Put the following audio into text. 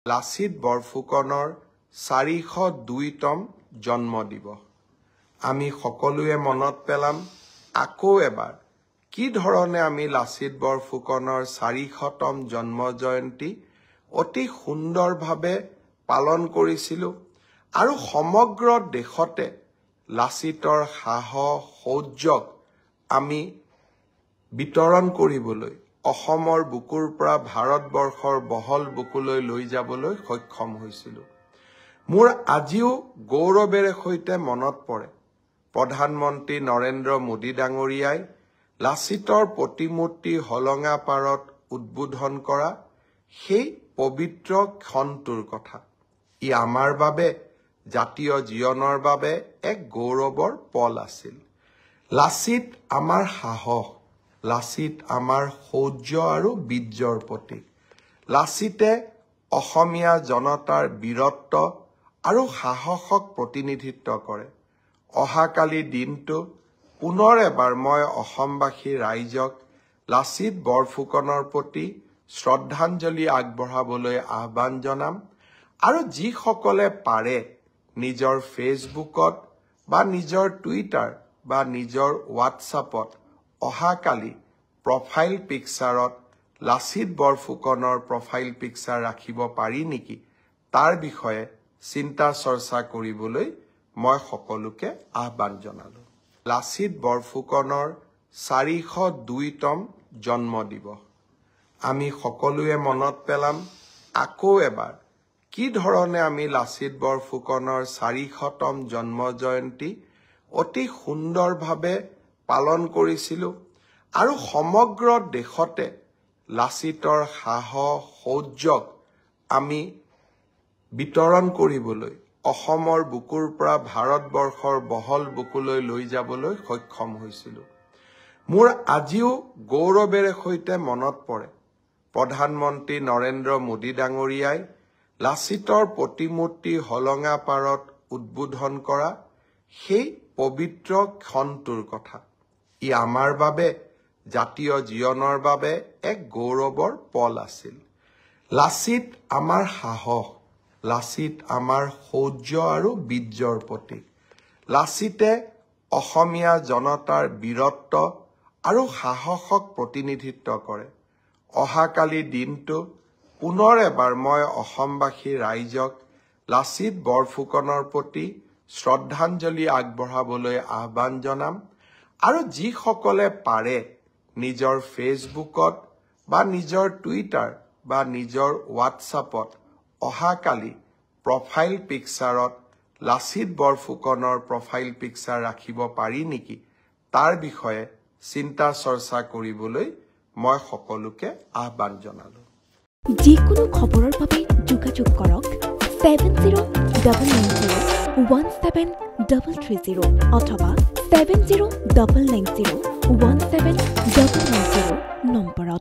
লাচিত বৰফুকনৰ 402তম জন্ম দিৱস আমি সকলোৱে মনত পেলাম আকৌ এবাৰ কি ধৰণে আমি লাচিত বৰফুকনৰ 400তম জন্ম জয়ন্তী অতি সুন্দৰভাৱে পালন কৰিছিলো আৰু সমগ্ৰ দেশতে লাচিতৰ সাহস শৌৰ্যক আমি বিতৰণ কৰিবলৈ অসমৰ বুকুৰ পৰা ভাৰতবৰ্ষৰ বহল বুকুলৈ লৈ যাবলৈ সক্ষম হৈছিলো মোৰ আজিও গৌৰৱেৰে সৈতে মনত পৰে প্ৰধানমন্ত্ৰী নৰেন্দ্ৰ মোদী ডাঙৰীয়াই লাচিতৰ প্ৰতিমূৰ্তি হলঙা পাৰত উদ্বোধন কৰা সেই পবিত্ৰ ক্ষণটোৰ কথা ই আমাৰ বাবে জাতীয় জীৱনৰ বাবে এক গৌৰৱৰ পল আছিল লাচিত আমাৰ সাহস লাচিত আমাৰ শৌৰ্য আৰু বীৰ্যৰ প্ৰতীক লাচিতে অসমীয়া জনতাৰ বীৰত্ব আৰু সাহসক প্ৰতিনিধিত্ব কৰে অহাকালি দিনটো পুনৰ এবাৰ মই অসমবাসী ৰাইজক লাচিত বৰফুকনৰ প্ৰতি শ্ৰদ্ধাঞ্জলি আগবঢ়াবলৈ আহ্বান জনাম আৰু যিসকলে পাৰে নিজৰ ফেচবুকত বা নিজৰ টুইটাৰ বা নিজৰ হোৱাটছআপত অহাকালি প্ৰফাইল পিকচাৰত লাচিত বৰফুকনৰ প্ৰফাইল পিকচাৰ ৰাখিব পাৰি নেকি তাৰ বিষয়ে চিন্তা চৰ্চা কৰিবলৈ মই সকলোকে আহ্বান জনালো লাচিত বৰফুকনৰ 402তম জন্ম দিৱস আমি সকলোৱে মনত পেলাম আকৌ এবাৰ কি ধৰণে আমি লাচিত বৰফুকনৰ 400তম জন্ম জয়ন্তী অতি সুন্দৰভাৱে পালন কৰিছিলো আৰু সমগ্ৰ দেশতে লাচিতৰ সাহস শৌৰ্যক আমি বিতৰণ কৰিবলৈ অসমৰ বুকুৰ পৰা ভাৰতবৰ্ষৰ বহল বুকুলৈ লৈ যাবলৈ সক্ষম হৈছিলো মোৰ আজিও গৌৰৱেৰে সৈতে মনত পৰে প্ৰধানমন্ত্ৰী নৰেন্দ্ৰ মোদী ডাঙৰীয়াই লাচিতৰ প্ৰতিমূৰ্তি হলঙা পাৰত উদ্বোধন কৰা সেই পবিত্ৰ ক্ষণটোৰ কথা ই আমাৰ বাবে জাতীয় জীৱনৰ বাবে এক গৌৰৱৰ পল আছিল লাচিত আমাৰ সাহস লাচিত আমাৰ শৌৰ্য আৰু বীৰ্যৰ প্ৰতীক লাচিতে অসমীয়া জনতাৰ বীৰত্ব আৰু সাহসক প্ৰতিনিধিত্ব কৰে অহাকালি দিনটো পুনৰ এবাৰ মই অসমবাসী ৰাইজক লাচিত বৰফুকনৰ প্ৰতি শ্ৰদ্ধাঞ্জলি আগবঢ়াবলৈ আহ্বান জনাম আৰু যিসকলে পাৰে নিজৰ ফেচবুকত বা নিজৰ টুইটাৰ বা নিজৰ হোৱাটছআপত অহাকালি প্ৰফাইল পিকচাৰত লাচিত বৰফুকনৰ প্ৰফাইল পিকচাৰ ৰাখিব পাৰি নেকি তাৰ বিষয়ে চিন্তা চৰ্চা কৰিবলৈ মই সকলোকে আহ্বান জনালো যিকোনো খবৰৰ বাবে যোগাযোগ কৰক 7099017330 অথবা 7099017390 নম্বৰত